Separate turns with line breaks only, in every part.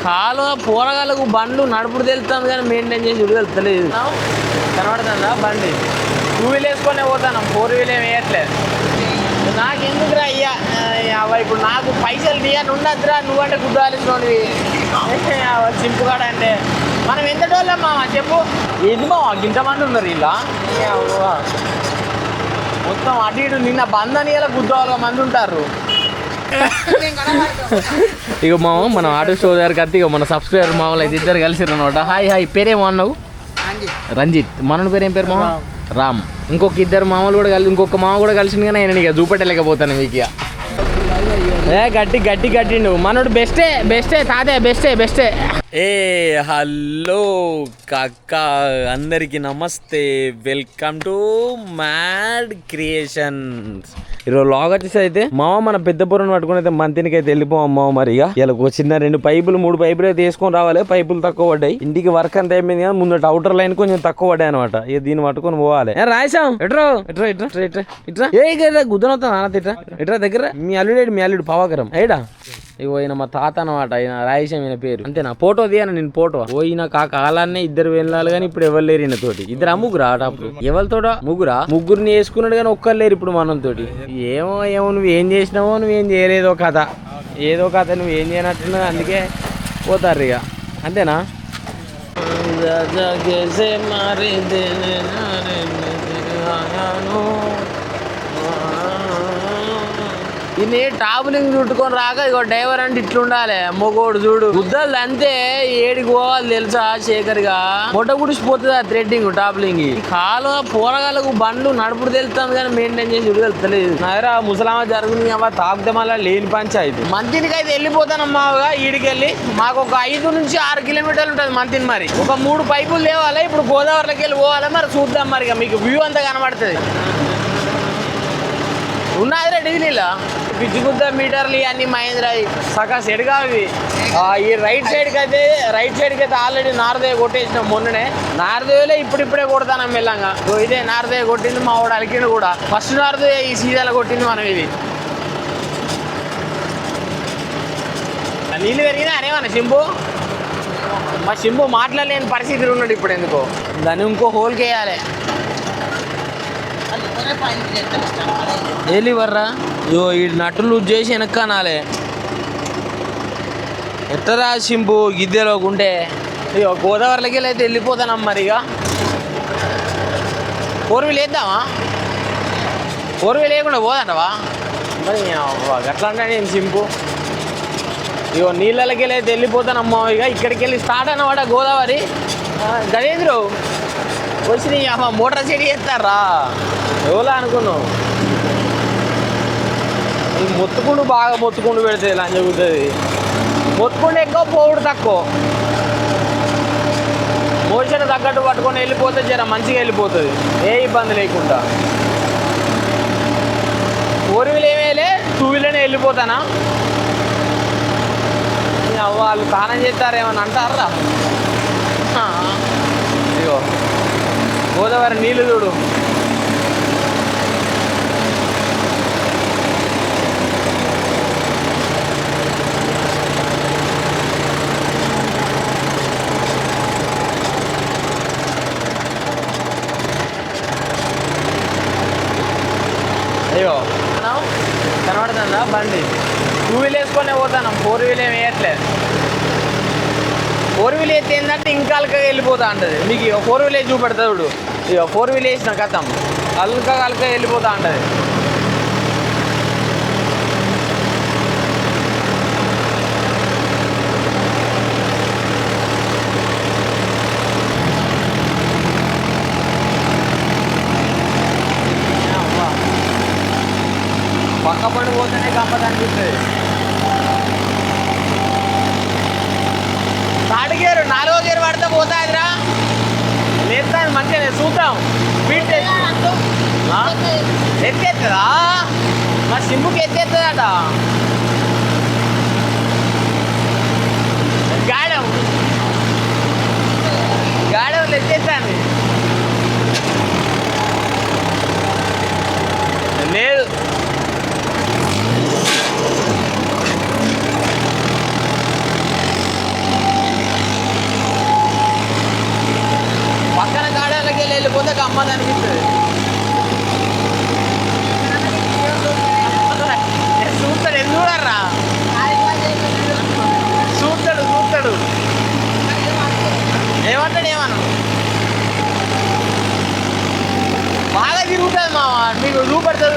కాలువ పోరగాళ్ళకు బండ్లు నడుపుడు తెలుస్తుంది కానీ మెయింటైన్ చేసి తెలుస్తలేదు. కనబడుతుందా బండి? 2 వీల్ వేసుకొనే పోతాను, 4 వీల్ ఏమి వేయట్లేదు. నాకు ఎందుకురా అయ్యా ఇప్పుడు నాకు పైసలు తీయని ఉండద్దురా, నువ్వంటే గుద్దాల్సినవి చింపుగాడ అంటే మనం ఎంత డోళ్ళం మామ చెప్పు. ఏది మామ ఇంతమంది ఉన్నారు ఇలా మొత్తం అటు ఇటు నిన్న బందని ఇలా గుద్దాల మంది ఉంటారు. ఇక మామ మనం ఆటో స్టోర్ దగ్గరికి వస్తే ఇక మన సబ్స్క్రైబర్ మామూలు అయితే ఇద్దరు కలిసిరు అనమాట. హాయ్ పేరేమో అన్నావు? రంజిత్. మనోడి పేరు ఏం పేరు మామ? రామ్. ఇంకొక ఇద్దరు మామూలు కూడా కలిసి ఇంకొక మామ కూడా కలిసింది కానీ ఆయన ఇక చూపెట్టలేకపోతాను మీకు. ఇక గట్టిండు మనోడు. బెస్టే తాతే బెస్టే. హలో కాక, అందరికి నమస్తే, వెల్కమ్ టు మ్యాడ్ క్రియేషన్స్. ఈరోజు లాగ్ వచ్చేసి అయితే మామ మన పెద్ద పొరను పట్టుకుని అయితే మంతినికి అయితే వెళ్ళిపోవాలి మామ. మరి ఇక ఇలా చిన్న 2 పైపులు 3 పైపులు అయితే వేసుకొని రావాలి. పైపులు తక్కువ పడ్డాయి, ఇంటికి వర్క్ అంతా అయిపోయింది కదా, ముందు అవుటర్ లైన్ కొంచెం తక్కువ పడ్డాయి అనమాట. ఇక దీన్ని పట్టుకొని పోవాలి. రాయసాం ఇట్రా ఏ గుద్దనవుతా నాన్న ఇట్రా దగ్గర. మీ అల్లుడు పవాకరం ఏడా. ఇగో ఈయన మా తాత అనమాట, ఆయన రాయసాం ఈయన పేరు. అంతేనా? ఫోటో తీయను నేను ఫోటో. ఈయన కాలాన్నే ఇద్దరు వెళ్ళాలి కానీ ఇప్పుడు ఎవరు లేరు ఈయన తోటి. ఇద్దరు ముగ్గురా అప్పుడు ఎవరితోట ముగ్గురిని వేసుకున్నాడు కానీ ఒక్కరు లేరు ఇప్పుడు మనం తోటి. ఏమో నువ్వు ఏం చేసినావో నువ్వేం చేయలేదో కథ, ఏదో కథ నువ్వు ఏం చేయనట్టున్నా, అందుకే పోతారు ఇక. అంతేనా? ఇన్ని టాపులింగ్ చుట్టుకొని రాక ఇగో డ్రైవర్ అంటే ఇట్లుండాలి మొగోడు చూడు. గుద్దలు అంతే ఏడికి పోవాలి తెలుసా శేఖర్గా. మొట్ట గుడిసిపోతుంది ఆ థ్రెడ్డింగ్ టాపులింగ్. కాలువ పోరగాళ్ళకు బండ్లు నడుపుడు తెలుస్తుంది కానీ మెయింటైన్ చేసి తెలుస్తలేదు. నగర ముసలామా జరుగుతుంది అమ్మా, తాకుతే మళ్ళీ లేని పంచాయతీ. మంతినికి అయితే వెళ్ళిపోతానమ్మా ఈడికెళ్ళి. మాకు ఒక 5 నుంచి 6 కిలోమీటర్లు ఉంటుంది మంతిని. మరి ఒక 3 పైపులు తేవాలి. ఇప్పుడు గోదావరిలోకి వెళ్ళి పోవాలి. మరి చూద్దాం మరి ఇక మీకు వ్యూ అంతా కనబడుతుంది. ఉన్నదిరా డిగ్రీలా పిచ్చుకుద్ద మీటర్లు ఇవన్నీ మహేంద్ర సగా సెడ్గా ఇవి. ఈ రైట్ సైడ్కి అయితే ఆల్రెడీ నారదేవి కొట్టేసినాం మొన్ననే. నారదేవిలో ఇప్పుడిప్పుడే కొడతాను మెల్లంగా. ఇదే నారదేవి కొట్టింది, మా వాడు అలికిండు కూడా. ఫస్ట్ నారదేవి ఈ సీజన్లో కొట్టింది మనం. ఇది నీళ్ళు పెరిగినా అనేమన్నా సింబు. మా సింబు మాట్లాడలేని పరిస్థితులు ఉన్నాడు ఇప్పుడు. ఎందుకో దాన్ని ఇంకో హోల్కి వేయాలి. ఏలివర్రా ఈ నట్లు లూజ్ చేసి వెనక్కనాలే. ఎట్టరా సింపు గిద్దెలోకి ఉంటే. ఇక గోదావరిలోకి వెళ్ళి అయితే వెళ్ళిపోతానమ్మ. మరి ఇక 4 వీల్ వేద్దామా? 4 వీల్ వేయకుండా పోదంటవా? మరి అట్లా అంటే నేను సింపు. ఇగో నీళ్ళకి వెళ్ళి అయితే వెళ్ళిపోతానమ్మా. ఇక ఇక్కడికి వెళ్ళి స్టార్ట్ అన్నమాట గోదావరి. గజేంద్రు వచ్చి అమ్మ మోటార్ సెట్ చేస్తారా ఎవలా అనుకున్నావు? బాగా మొత్తుకుంటూ పెడితే ఇలా జరుగుతుంది. మొత్తుకుంటూ ఎక్కువ పోవుడు తక్కువ. మోషన్ తగ్గట్టు పట్టుకొని వెళ్ళిపోతే జర మంచిగా వెళ్ళిపోతుంది, ఏ ఇబ్బంది లేకుండా. 4 వీల్ ఏమేలే 2 వీల్లోనే వెళ్ళిపోతానా. వాళ్ళు స్నానం చేస్తారేమని అంటారా? ఇగో గోదావరి నీళ్ళు చూడు. అయ్యో కనబడుతుందా బండి? 2 వీల్ వేసుకొనే పోతాను, 4 వీల్ ఏమి వేయట్లేదు. 4 వీల్ అయితే ఏంటంటే ఇంకా అలకగా వెళ్ళిపోతా ఉంటుంది. మీకు 4 వీల్ వేసి చూపెడతాడు. ఇక 4 వీల్ వేసిన కథం అలకగా వెళ్ళిపోతా ఉంటుంది. పక్క పడి పోతేనే గమ్మత్ అనిపిస్తుంది. థర్డ్ గేర్ 4వ గేర్ పడితే పోతాదిరా. లేస్తాను మంచిగా చూద్దాం. స్పీడ్ ఎత్తేస్తుందా? మా సింపుకి ఎత్తేస్తుందట. గాడెవరు ఎత్తేస్తాను లేదు.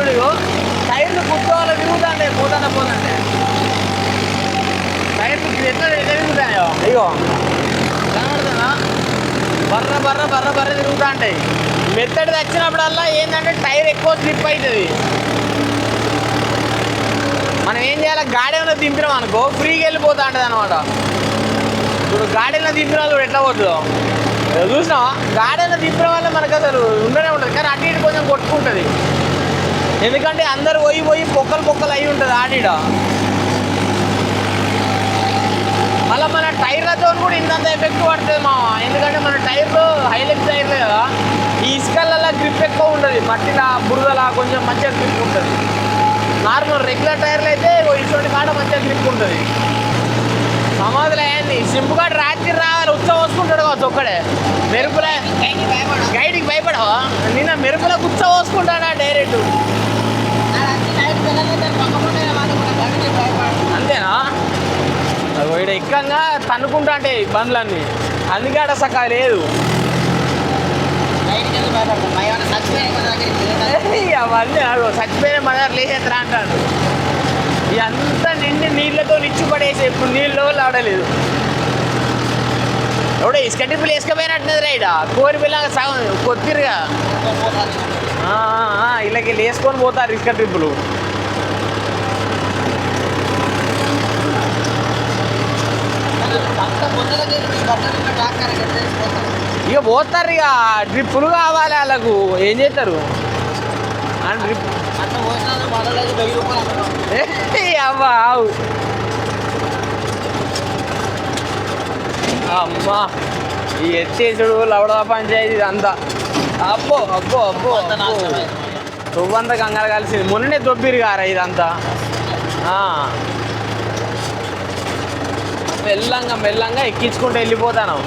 చూడు, టైర్లు కూర్చోవాలి తిరుగుతాంటే పోతాంటే టైర్లు ఎట్లా తిరుగుతాయో అయ్యో కనబడుతుందా, బర్ర తిరుగుతా ఉంటాయి. మెత్తడి తెచ్చినప్పుడల్లా ఏంటంటే టైర్ ఎక్కువ స్లిప్ అవుతుంది. మనం ఏం చేయాలి, గాడీలో దింపినాం అనుకో ఫ్రీగా వెళ్ళిపోతా ఉంటుంది అనమాట. ఇప్పుడు గాడీలో దింపిన వాళ్ళు ఎట్లా పోతుందో చూసినావా, గాడీలో దింపిన వల్ల మనకు అసలు ఉండనే ఉంటుంది. కానీ అటు ఇటు కొంచెం కొట్టుకుంటుంది, ఎందుకంటే అందరు పోయి పొక్కలు అయి ఉంటుంది ఆడిడ. మళ్ళీ మన టైర్లతో కూడా ఇంతంత ఎఫెక్ట్ పడుతుంది మామ, ఎందుకంటే మన టైర్లు హైలెక్స్ టైర్లు కదా, ఈ ఇసుకలలో గ్రిప్ ఎక్కువ ఉంటుంది, మట్టిలా బురదలా కొంచెం మంచిగా గ్రిప్ ఉంటుంది. నార్మల్ రెగ్యులర్ టైర్లు అయితే ఇటువంటి కాడ మంచిగా గ్రిప్ ఉంటుంది. సమాధులు అయ్యింది సింపుగా రాత్రి రావాలి ఉత్సవం పోసుకుంటాడు కావచ్చు ఒక్కడే. మెరుపుల గైడ్కి భయపడవా, నిన్న మెరుపుల ఉత్సవం పోసుకుంటాడా డైరెక్ట్, అంతేనా? వీడ ఎక్కంగా తన్నుకుంటా అంటే బండ్లన్నీ, అందుకే అక్కడ సకా లేదు. అవన్నీ చచ్చిపోయిన మన దగ్గర లేచేద్దరా అంటాడు. ఇదంతా నిండి నీళ్ళతో నిచ్చు పడేసి ఇప్పుడు నీళ్ళు ఆడలేదు. ఎవడో ఇసుక టిప్పులు వేసుకపోయినట్టున్నది రైడ కోరి పిల్లగా సగం కొద్దిరుగా ఇళ్ళకి వేసుకొని పోతారు ఇసుక ట్రిప్పులు. ఇక పోతారు, ఇక డ్రిప్పులు కావాలి వాళ్ళకు, ఏం చేస్తారు అవ్వా అమ్మా ఈ ఎత్తేసుడు లవడ పంచాయతీ ఇదంతా అబ్బో అబ్బో అబ్బో తొవ్వంతా కంగారు కలిసింది. మొన్ననే దొబ్బిరు గారా ఇదంతా, మెల్లంగా ఎక్కించుకుంటూ వెళ్ళిపోతాను.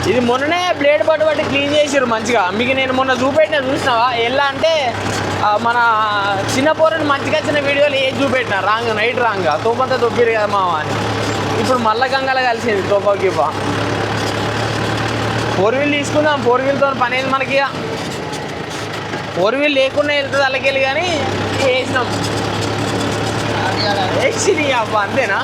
ఇది మొన్ననే బ్లేడ్ పట్టి క్లీన్ చేసారు మంచిగా. మీకు నేను మొన్న చూపెట్టినా చూసినావా, ఎలా అంటే మన చిన్న పోరని మంచిగా వచ్చిన వీడియోలు ఏది చూపెట్టినా రాంగ్ నైట్ రాంగ్ తోపంతా దొబ్బిరు కదా మామ అని. ఇప్పుడు మళ్ళా గంగల కలిసింది తోప గిప్ప. 4 వీల్ తీసుకుందాం, 4 వీల్తో పని అయింది మనకి. 4 వీల్ లేకుండా వెళ్తుంది అలాకెళ్ళి, కానీ వేసినాం వేసి అబ్బా అంతేనా.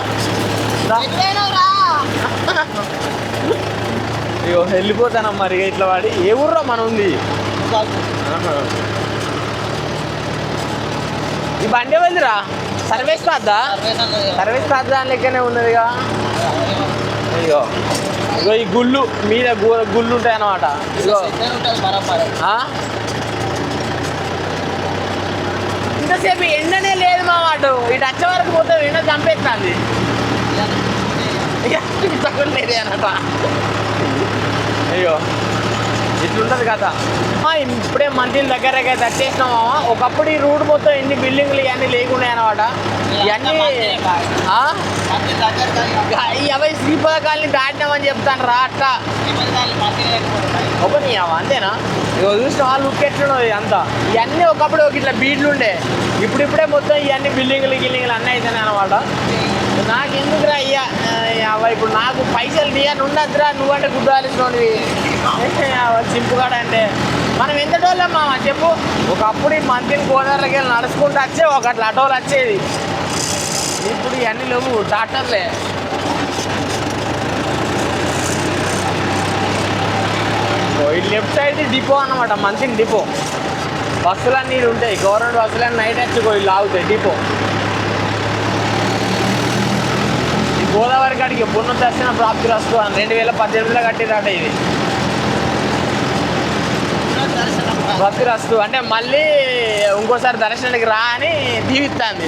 అయ్యో వెళ్ళిపోతానమ్మా మరి ఇట్లా వాడి. ఏ ఊర్రా మన ఉంది ఈ బండి వెళ్ళిరా, సర్వీస్ కాద్దా అని లెక్కనే ఉన్నదిగా. అయ్యో ఇగో ఈ గుళ్ళు మీద గుళ్ళు ఉంటాయి అన్నమాట. ఇగో ఇంతసేపు ఎండనే లేదు మా వాడు, ఇటు వచ్చే వరకు పోతే ఎండ చంపేస్తుంది లేదే అనట. అయ్యో ఇట్లుంటుంది కదా. ఇప్పుడే మంత్రుల దగ్గర తట్టేసినామా. ఒకప్పుడు ఈ రూట్ మొత్తం ఎన్ని బిల్డింగ్లు ఇవన్నీ లేకున్నాయి అనమాట. ఇవన్నీ అవి శ్రీపద కాలనీ దాటినామని చెప్తాను రా అట్లా ఒక అంతేనా. ఇక చూసిన వాళ్ళు ఉక్కెట్లున్నది అంతా. ఇవన్నీ ఒకప్పుడు ఇట్లా బీడ్లు ఉండే, ఇప్పుడిప్పుడే మొత్తం ఇవన్నీ బిల్డింగ్లు అన్నీ అవుతున్నాయి అనమాట. నాకు ఎందుకురా అయ్యా ఇప్పుడు నాకు పైసలు తీయని ఉండద్దురా, నువ్వంటే గుడ్డాల్సినవి చింపుగాడు అంటే. మనం ఎంత డోళ్ళం మామ చెప్పు. ఒకప్పుడు ఈ మంత్రిని గోదావరికి వెళ్ళి నడుచుకుంటూ వచ్చే ఒకట్ల ఆటోలు వచ్చేది, ఇప్పుడు ఇవన్నీ లేవు డాక్టర్లే. ఇది లెఫ్ట్ సైడ్ డిపో అన్నమాట, మంత్రిని డిపో. బస్సులన్నీ ఉంటాయి, గవర్నమెంట్ బస్సులన్నీ నైట్ వచ్చి ఇల్లు ఆగుతాయి డిపో. గోదావరి కాడికి పునర్దర్శన ప్రాప్తి రస్తు అని 2018లో కట్టిరాట. ఇది ప్రాప్తి రస్తు అంటే మళ్ళీ ఇంకోసారి దర్శనానికి రా అని దీవిస్తుంది.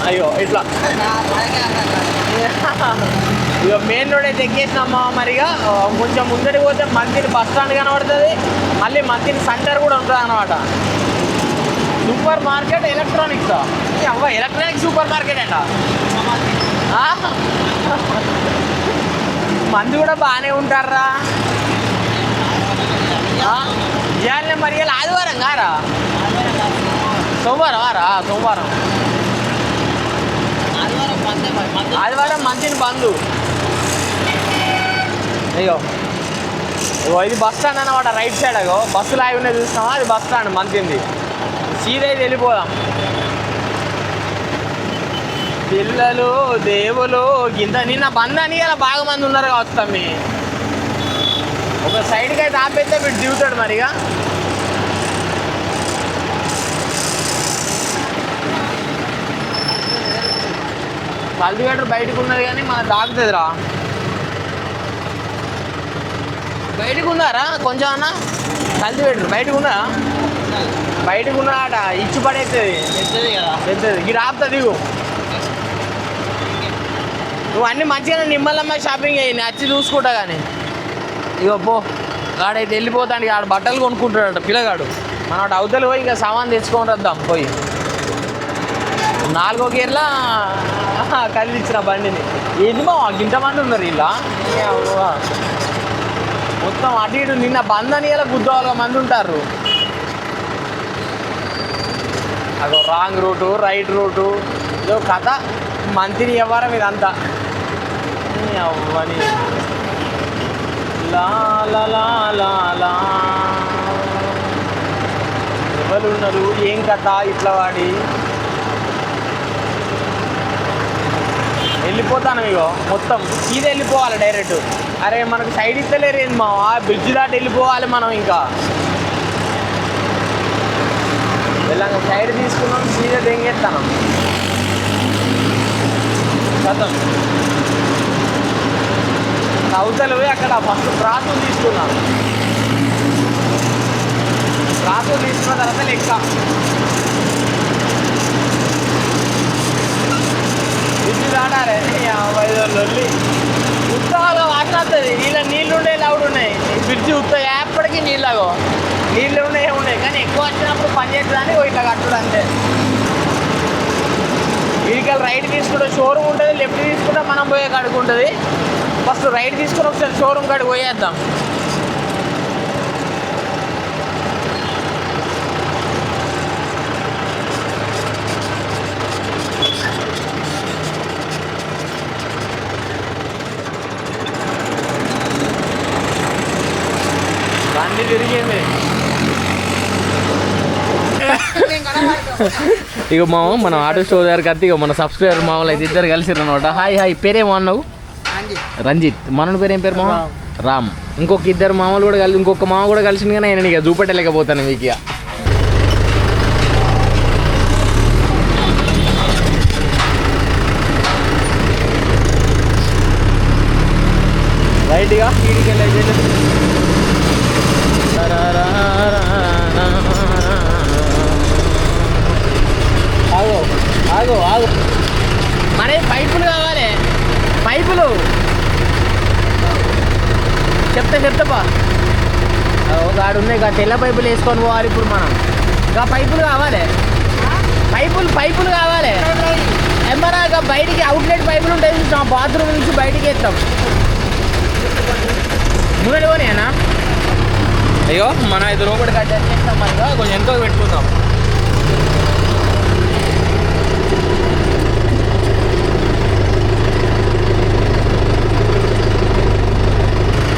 అయ్యో ఇట్లా ఇక మెయిన్ రోడ్ అయితే ఎక్కేసినామా. మరిగా కొంచెం ముందడికి పోతే మంత్రి బస్ స్టాండ్ కనబడుతుంది, మళ్ళీ మంత్రి సెంటర్ కూడా ఉంటుంది అన్నమాట. సూపర్ మార్కెట్ ఎలక్ట్రానిక్స్ అవ్వ, ఎలక్ట్రానిక్ సూపర్ మార్కెట్ అంట. మంది కూడా బాగానే ఉంటారా. ఇవాళ మరి ఇలా ఆదివారం కారా, సోమవారం సోమవారం ఆదివారం మంచిని బంధు. అయ్యో ఇది బస్ స్టాండ్ అనమాట. రైట్ సైడ్ అగో బస్సులు అవి ఉన్నాయి చూసినావా, అది బస్ స్టాండ్ మంచింది. సీదైతే వెళ్ళిపోదాం. పిల్లలు దేవులు గింత నిన్న బందని అలా బాగా మంది ఉన్నారు కావస్తాం. మీ ఒక సైడ్కి అయితే ఆపేస్తే వీడు దిగుతాడు మరిగా. కల్టివేటర్ బయటకు ఉన్నది కానీ మన దాకుతుందిరా. బయటకు ఉందారా కొంచెం అన్న? కల్టివేటర్ బయటకు ఉందా? బయటకు ఉన్నాడట, ఇచ్చి పడేస్తుంది. పెద్దది కదా, పెద్దది. ఇది ఆపుతా దిగు. నువ్వు అన్నీ మంచిగానే నిమ్మలమ్మ షాపింగ్ అయ్యి నచ్చి చూసుకుంటా. కానీ ఇగో పో, ఆడైతే వెళ్ళిపోతాడు. ఆడ బట్టలు కొనుక్కుంటాడట పిల్లగాడు. మన అవతలు పోయి ఇంకా సామాన్ తెచ్చుకొని వద్దాం. పోయి 4వ గేర్లా కదిలిచ్చిన బండిని. ఏంది మా ఇంతమంది ఉన్నారు ఇలా మొత్తం అటు ఇటు. నిన్న బందని ఇలా గుద్దాలుగా మంది ఉంటారు. అదో రాంగ్ రూటు, రైట్ రూటు, ఇదో కథ. మంత్రి వ్యవహారం ఇదంతా. అవ్వని ఎవరు ఉన్నారు, ఏం కథ? ఇట్లా వాడి వెళ్ళిపోతాను. ఇగో మొత్తం ఇది వెళ్ళిపోవాలి డైరెక్ట్. అరే మనకు సైడ్ ఇస్తలేరు ఏంది మా? బ్రిడ్జ్ దాటి వెళ్ళిపోవాలి మనం. ఇంకా వెళ్ళాక సైడ్ తీసుకున్నాం, సీదా దెంగేస్తాను. కథం అవతలు పోయి అక్కడ ఫస్ట్ క్రాసులు తీసుకున్నాం. క్రాసులు తీసుకున్న తర్వాత లెక్క బ్రిడ్జ్ దాటారే. 5 లొల్లి ఉత్సాహాలు వాసన వస్తుంది. ఇలా నీళ్ళు ఉండే లౌడ్ ఉన్నాయి. బ్రిడ్జి ఉత్తా ఎప్పటికీ నీళ్ళగో నీళ్ళు ఉన్నాయి కానీ ఎక్కువ వచ్చినప్పుడు పని చేస్తుందని ఇట్లా కట్టుడు అంతే. వీడికి రైట్ తీసుకుంటే షోరూమ్ ఉంటుంది, లెఫ్ట్ తీసుకుంటే మనం పోయే కాడికి ఉంటుంది. ఫస్ట్ రైట్ తీసుకుని ఒకసారి షోరూమ్ కాడికి పోయేద్దాం. బండి తిరిగింది. ఇక మామ మనం ఆటో స్టోర్ దగ్గరికి వస్తే ఇక మన సబ్స్క్రైబర్ మామూలు అయితే ఇద్దరు కలిసిరు అనమాట. Hi hi. పేరేమో అన్నావు? రంజిత్. మనోడి పేరు ఏం పేరు మామ? రామ్. ఇంకొక ఇద్దరు మామూలు కూడా కలిసి, ఇంకొక మామ కూడా కలిసింది కానీ నేను ఇక చూపెట్టలేకపోతాను మీకు. ఇక రైట్గా వీడికి వెళ్ళేది. ఆగో ఆగో ఆగో, మరే పైపులు కావాలి. పైపులు చెప్తాపా. గాడు ఉన్నాయి గా, తెల్ల పైపులు వేసుకొని పోవాలి ఇప్పుడు మనం. గా పైపులు కావాలి, పైపులు కావాలి. ఏమన్నా బయటికి అవుట్లెట్ పైపులు ఉంటాయి, బాత్రూమ్ నుంచి బయటికి వేస్తాం. ముందు పోనీనా? అయ్యో మనం 5 రూపాయలు కట్ చేస్తాం. మనగా కొంచెం ఎంతో పెట్టుకుందాం.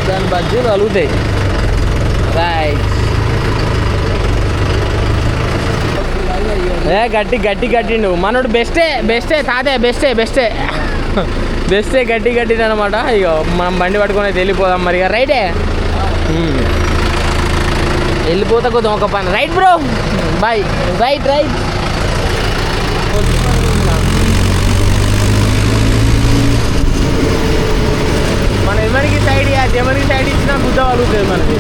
దాని బజ్జీలు అలుగుతాయి. రైట్. గట్టిండు మనోడు. బెస్టే తాతే, బెస్టే గట్టిండు అనమాట. ఇక మనం బండి పట్టుకొని అయితే వెళ్ళిపోదాం మరి. రైటే వెళ్ళిపోతా కొద్దాం ఒక పని. Right bro, bye. రైట్. మన ఎవరికి సైడ్ ఇచ్చినా గుద్ద కలుగుతుంది మనకి.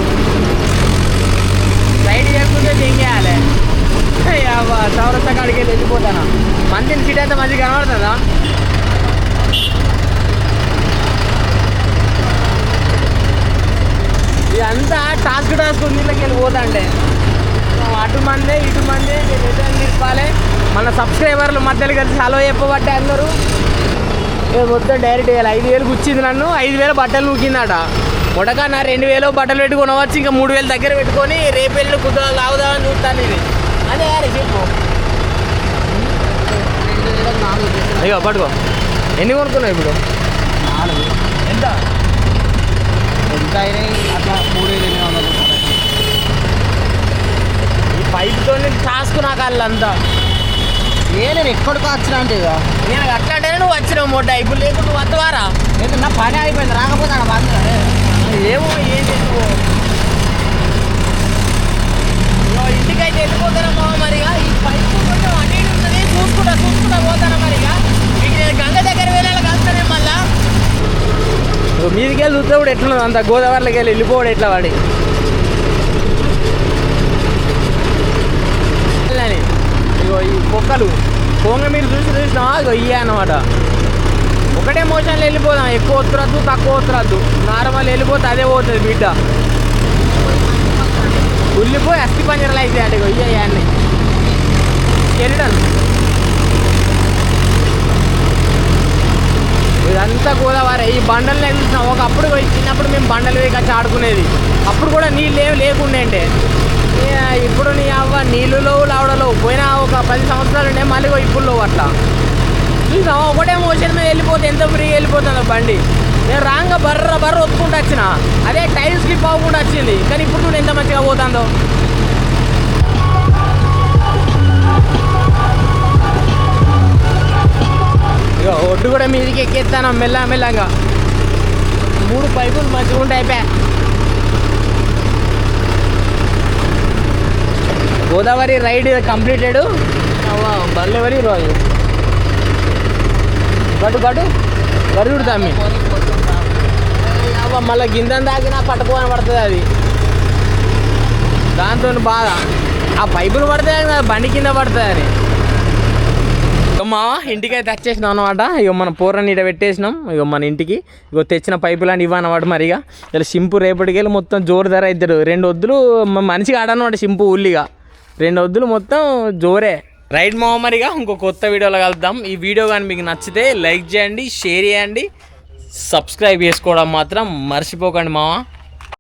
సైడ్ చేసుకుంటే ఏం చేయాలి? చౌరస్తా కాడికి వెళ్ళిపోతానా? మందిని సీట్ అయితే మంచిగా కనబడుతుందా? ఇదంతా టాస్క్ నీళ్ళకి వెళ్ళిపోతా అంటే అటు మందే ఇటు మందే రిటర్న్ తీసుకోవాలి. మన సబ్స్క్రైబర్లు మధ్యలో కలిసి హలో చెప్పబట్టే అందరూ మొత్తం డైరెక్ట్ 5,000 కూర్చింది. నన్ను 5,000 బట్టలు నూకిందట. మొటకన్నా 2,000 బట్టలు పెట్టుకోవచ్చు, ఇంకా 3,000 దగ్గర పెట్టుకొని రేపెళ్ళి కుదర లాగుదామని చూస్తాను. ఇది అదే చెప్పు. అయ్యో పట్టుకో. ఎన్ని కొనుక్కున్నావు ఇప్పుడు? 4. ఎంత అయినాయి? అట్లా 3,800. ఈ పైపుతో టాస్క్ నాకు వాళ్ళంతా
నేను ఎక్కడికో వచ్చినా అంటే ఇక
నేను అట్లాంటేనే నువ్వు వచ్చినావు మొట్ట ఇప్పుడు లేకుండా నువ్వు వద్దవారా
ఎందుకు నా పని అయిపోయింది రాకపోతే అక్కడ బాధ
ఏమో ఏం చేస్తావు ఇంటికైతే వెళ్ళిపోతారా మామ మరిగా ఈ పైపు కొంచెం అన్నీ ఉంటుంది చూసుకుంటా పోతానా మరిగా మీకు నేను గంగ దగ్గర వెళ్ళాలి కలుస్తానే మళ్ళా మీదికి వెళ్ళి చూస్తే కూడా ఎట్లా అంత గోదావరిలోకి వెళ్ళి వెళ్ళిపోవడం ఎట్లా వాడి ఇగో ఈ కుక్కలు పొంగ మీరు చూసినా ఇగో ఇయ్యే అన్నమాట ఒకటే మోషన్లో వెళ్ళిపోదాం ఎక్కువ వస్తురద్దు తక్కువ వస్తురద్దు నార్మల్ వెళ్ళిపోతే అదే పోతుంది బిడ్డ ఉల్లిపోయి అస్థి పంజరలు అయితే అంటే ఇగో ఇయ్యే అన్నీ కెరిడన్ ఇదంతా గోదావరి ఈ బండలు చూసినాం ఒకప్పుడు చిన్నప్పుడు మేము బండలు వేసి ఆడుకునేది అప్పుడు కూడా నీళ్ళు ఏమి లేకుండే అంటే ఇప్పుడు నీ అవ్వ నీళ్ళులో లావడలో పోయినా ఒక 10 సంవత్సరాలు ఉండే మళ్ళీ ఇప్పుడు అట్లా చూసాం ఒకటే మోషన్ మీద వెళ్ళిపోతే ఎంత ఫ్రీగా వెళ్ళిపోతుందో బండి నేను రాంగా బర్ర ఒత్తుకుంటూ వచ్చిన అదే టైర్ స్లిప్ అవ్వకుండా వచ్చింది కానీ ఇప్పుడు చూడు ఎంత మంచిగా పోతుందో ఇక ఒడ్డు కూడా మీదికి ఎక్కేస్తాను మెల్లగా 3 పైపులు మంచిగా ఉంటాయి అయిపోయా గోదావరి రైడ్ కంప్లీటెడ్ బల్లెవరి రోజు గడు చూడతామి మళ్ళీ గిందని తాకినా పట్టుకోని పడుతుంది అది దాంతో బాధ ఆ పైపులు పడతాయి కదా బండి కింద పడుతుంది అని మా ఇంటికైతే వచ్చేసినాం అనమాట ఇక మన పూర్ణని ఇట పెట్టేసినాం ఇక మన ఇంటికి ఇక తెచ్చిన పైపులు అని ఇవ్వనమాట మరిగా ఇలా సింపు రేపటికి వెళ్ళి మొత్తం జోరు ధర అవుతాడు 2 వద్దులు మనిషిగా ఆడనమాట సింపు ఉల్లిగా 2 వద్దులు మొత్తం జోరే రైట్ మావ మరిగా ఇంకో కొత్త వీడియోలో కలుద్దాం ఈ వీడియో కానీ మీకు నచ్చితే లైక్ చేయండి షేర్ చేయండి సబ్స్క్రైబ్ చేసుకోవడం మాత్రం మర్చిపోకండి మావ